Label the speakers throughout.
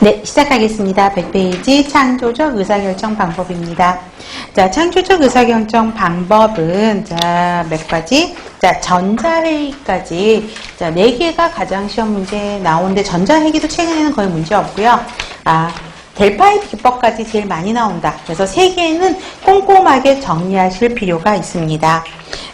Speaker 1: 네, 시작하겠습니다. 100페이지 창조적 의사결정 방법입니다. 자, 창조적 의사결정 방법은, 자, 몇 가지? 자, 전자회의까지, 자, 4개가 가장 시험 문제에 나오는데, 전자회의도 최근에는 거의 문제 없고요. 델파이 기법까지 제일 많이 나온다. 그래서 3개는 꼼꼼하게 정리하실 필요가 있습니다.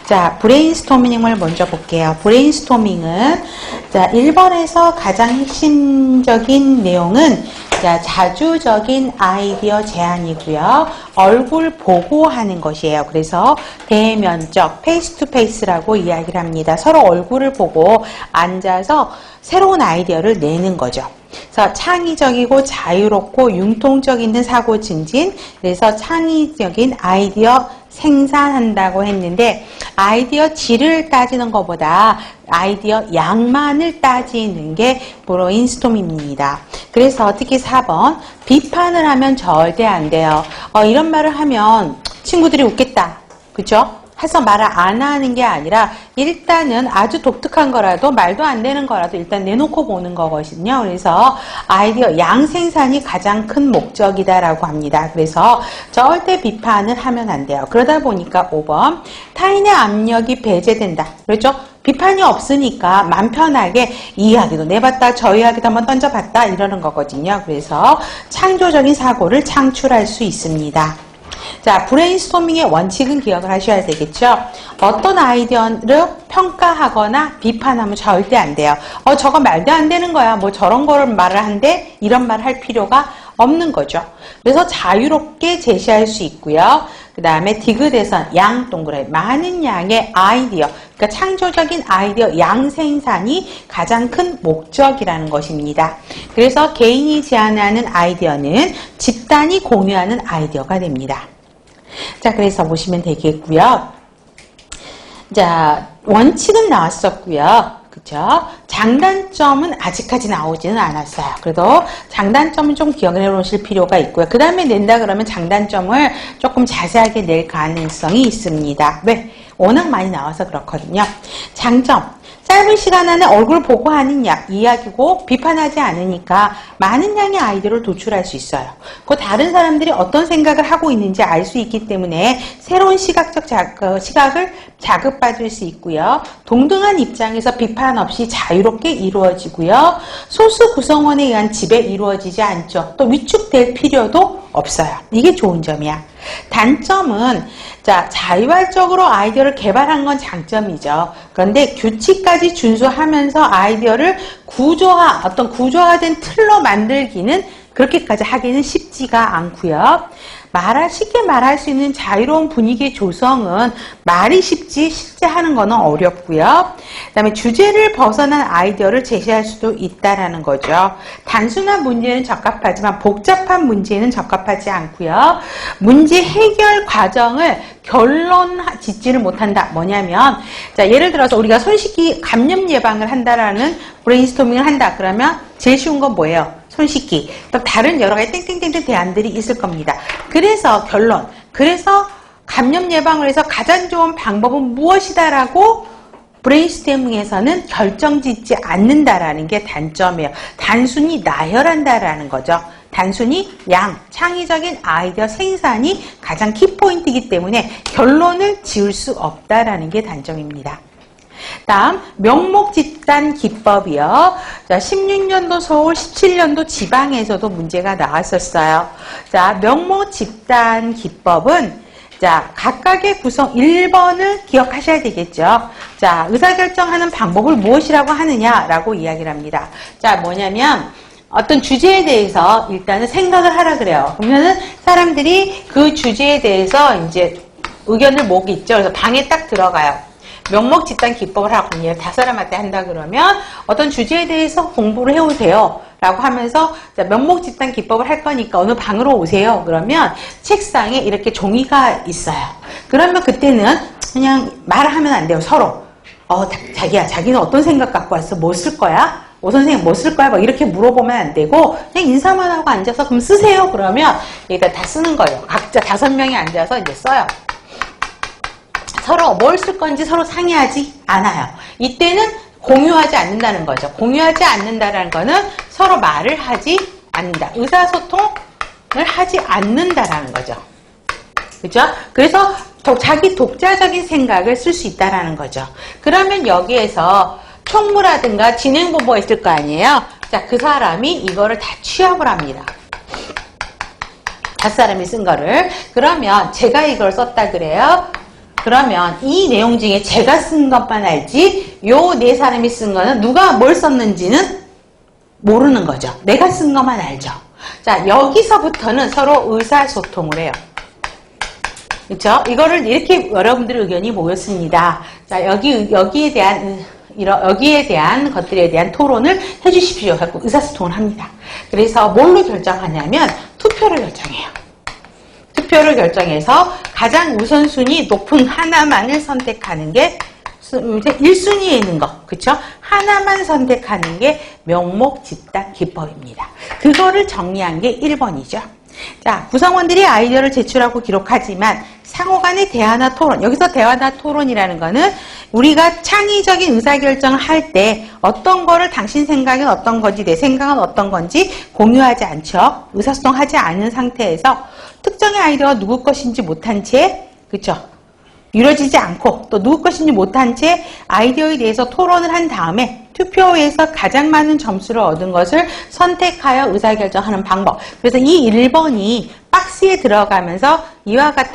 Speaker 1: 자, 브레인스토밍을 먼저 볼게요. 브레인스토밍은, 자, 1번에서 가장 핵심적인 내용은, 자, 자주적인 아이디어 제안이고요. 얼굴 보고 하는 것이에요. 그래서 대면적, 페이스 투 페이스라고 이야기를 합니다. 서로 얼굴을 보고 앉아서 새로운 아이디어를 내는 거죠. 그래서 창의적이고 자유롭고 융통적인 사고 증진, 그래서 창의적인 아이디어 생산한다고 했는데, 아이디어 질을 따지는 것보다 아이디어 양만을 따지는 게 브레인스토밍입니다. 그래서 특히 4번, 비판을 하면 절대 안 돼요. 이런 말을 하면 친구들이 웃겠다. 그죠? 해서 말을 안 하는 게 아니라 일단은 아주 독특한 거라도 말도 안 되는 거라도 일단 내놓고 보는 거거든요. 그래서 아이디어 양생산이 가장 큰 목적이다라고 합니다. 그래서 절대 비판을 하면 안 돼요. 그러다 보니까 5번 타인의 압력이 배제된다. 그렇죠? 비판이 없으니까 맘 편하게 이 이야기도 내봤다 저 이야기도 한번 던져봤다 이러는 거거든요. 그래서 창조적인 사고를 창출할 수 있습니다. 자, 브레인스토밍의 원칙은 기억을 하셔야 되겠죠. 어떤 아이디어를 평가하거나 비판하면 절대 안 돼요. 저거 말도 안 되는 거야. 뭐 저런 거를 말을 한데 이런 말 할 필요가 없는 거죠. 그래서 자유롭게 제시할 수 있고요. 그 다음에 디귿에선 양 동그라미 많은 양의 아이디어, 그러니까 창조적인 아이디어 양생산이 가장 큰 목적이라는 것입니다. 그래서 개인이 제안하는 아이디어는 집단이 공유하는 아이디어가 됩니다. 자, 그래서 보시면 되겠고요. 자, 원칙은 나왔었고요. 그죠? 장단점은 아직까지 나오지는 않았어요. 그래도 장단점은 좀 기억을 해놓으실 필요가 있고요. 그 다음에 낸다 그러면 장단점을 조금 자세하게 낼 가능성이 있습니다. 왜? 워낙 많이 나와서 그렇거든요. 장점. 짧은 시간 안에 얼굴 보고 하는 이야기고 비판하지 않으니까 많은 양의 아이디어를 도출할 수 있어요. 그 다른 사람들이 어떤 생각을 하고 있는지 알 수 있기 때문에 새로운 시각을 자극받을 수 있고요. 동등한 입장에서 비판 없이 자유롭게 이루어지고요. 소수 구성원에 의한 지배 이루어지지 않죠. 또 위축될 필요도 없어요. 이게 좋은 점이야. 단점은 자유활적으로 아이디어를 개발한 건 장점이죠. 그런데 규칙까지 준수하면서 아이디어를 어떤 구조화된 틀로 만들기는 그렇게까지 하기는 쉽지가 않고요. 쉽게 말할 수 있는 자유로운 분위기 조성은 말이 쉽지 실제 하는 거는 어렵고요. 그 다음에 주제를 벗어난 아이디어를 제시할 수도 있다라는 거죠. 단순한 문제는 적합하지만 복잡한 문제는 적합하지 않고요. 문제 해결 과정을 결론 짓지를 못한다. 뭐냐면, 자, 예를 들어서 우리가 손 씻기 감염 예방을 한다라는 브레인스토밍을 한다. 그러면 제일 쉬운 건 뭐예요? 손 씻기. 또 다른 여러 가지 땡땡땡땡 대안들이 있을 겁니다. 그래서 그래서 감염 예방을 해서 가장 좋은 방법은 무엇이다라고 브레인스토밍에서는 결정짓지 않는다라는 게 단점이에요. 단순히 나열한다라는 거죠. 단순히 창의적인 아이디어 생산이 가장 키포인트이기 때문에 결론을 지을 수 없다라는 게 단점입니다. 다음 명목 집단 기법이요. 자, 16년도 서울, 17년도 지방에서도 문제가 나왔었어요. 자, 명목 집단 기법은 각각의 구성 1번을 기억하셔야 되겠죠. 자, 의사결정하는 방법을 무엇이라고 하느냐라고 이야기를 합니다. 자, 뭐냐면 어떤 주제에 대해서 일단은 생각을 하라 그래요. 그러면은 사람들이 그 주제에 대해서 이제 의견을 모으겠죠. 그래서 방에 딱 들어가요. 명목 집단 기법을 하고 5사람한테 한다 그러면 어떤 주제에 대해서 공부를 해오세요 라고 하면서 명목 집단 기법을 할 거니까 어느 방으로 오세요. 그러면 책상에 이렇게 종이가 있어요. 그러면 그때는 그냥 말을 하면 안 돼요. 서로 자기야, 자기는 어떤 생각 갖고 왔어? 뭐 쓸 거야? 선생님 뭐 쓸 거야? 막 이렇게 물어보면 안 되고 그냥 인사만 하고 앉아서 그럼 쓰세요. 그러면 여기다 다 쓰는 거예요. 각자 5명이 앉아서 이제 써요. 서로 뭘 쓸 건지 서로 상의하지 않아요. 이때는 공유하지 않는다는 거죠. 공유하지 않는다는 거는 서로 말을 하지 않는다. 의사소통을 하지 않는다라는 거죠. 그죠? 그래서 자기 독자적인 생각을 쓸 수 있다라는 거죠. 그러면 여기에서 총무라든가 진행본부가 있을 거 아니에요? 자, 그 사람이 이거를 다 취합을 합니다. 갓사람이 쓴 거를. 그러면 제가 이걸 썼다 그래요? 그러면 이 내용 중에 제가 쓴 것만 알지 요 네 사람이 쓴 거는 누가 뭘 썼는지는 모르는 거죠. 내가 쓴 것만 알죠. 자, 여기서부터는 서로 의사소통을 해요. 그렇죠? 이거를 이렇게 여러분들의 의견이 모였습니다. 자, 여기에 대한 것들에 대한 토론을 해주십시오. 하고 의사소통을 합니다. 그래서 뭘로 결정하냐면 투표를 결정해요. 투표를 결정해서 가장 우선순위 높은 하나만을 선택하는 게 1순위에 있는 거, 그쵸? 하나만 선택하는 게 명목집단 기법입니다. 그거를 정리한 게 1번이죠. 자, 구성원들이 아이디어를 제출하고 기록하지만 상호간의 대화나 토론, 여기서 대화나 토론이라는 거는 우리가 창의적인 의사결정을 할 때 어떤 거를 당신 생각은 어떤 건지 내 생각은 어떤 건지 공유하지 않죠. 의사소통하지 않은 상태에서 특정의 아이디어가 누구 것인지 못한 채, 그쵸? 이루어지지 않고 또 누구 것인지 못한 채 아이디어에 대해서 토론을 한 다음에 투표에서 가장 많은 점수를 얻은 것을 선택하여 의사결정하는 방법. 그래서 이 1번이 박스에 들어가면서 이와 같은